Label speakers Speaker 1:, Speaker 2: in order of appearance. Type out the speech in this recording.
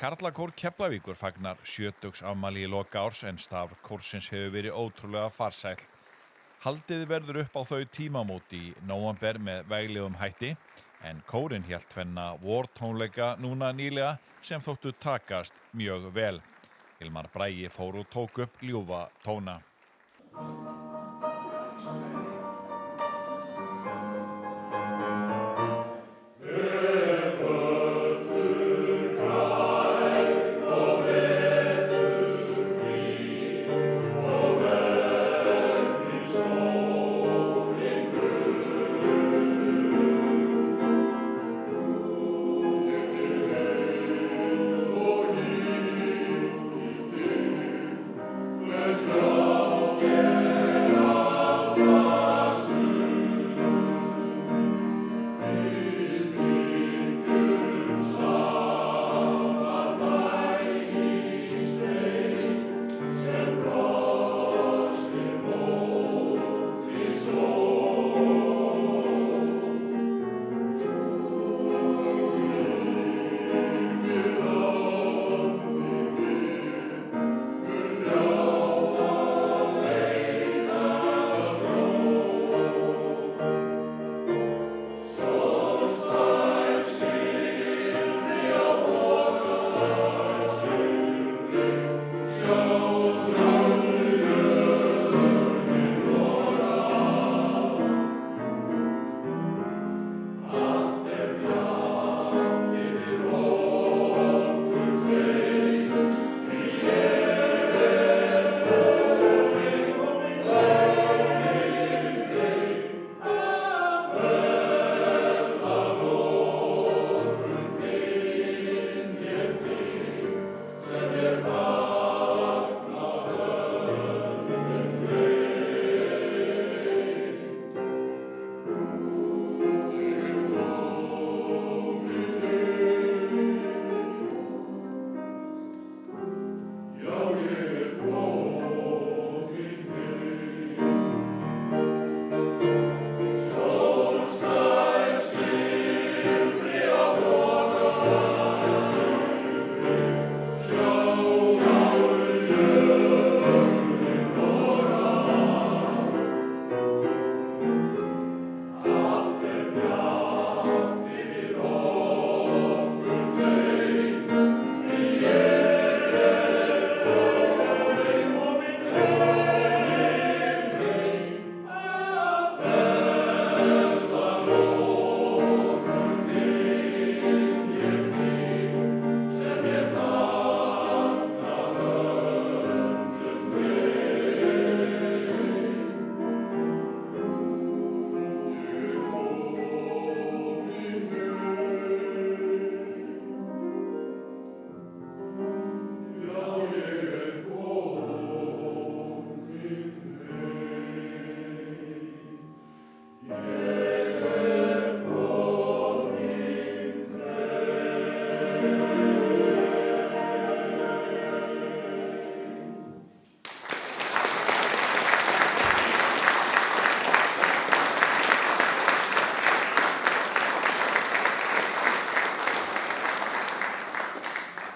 Speaker 1: Karlakór Keflavíkur fagnar 70 afmæli í loka árs en starf kórsins hefur verið ótrúlega farsæll. Haldið verður upp á þau tímamót í nóvember með veglegum hætti en kórinn hélt tvenna vortónleika núna nýlega sem þóttu takast mjög vel. Hilmar Bragi fór og tók upp ljúfa tóna.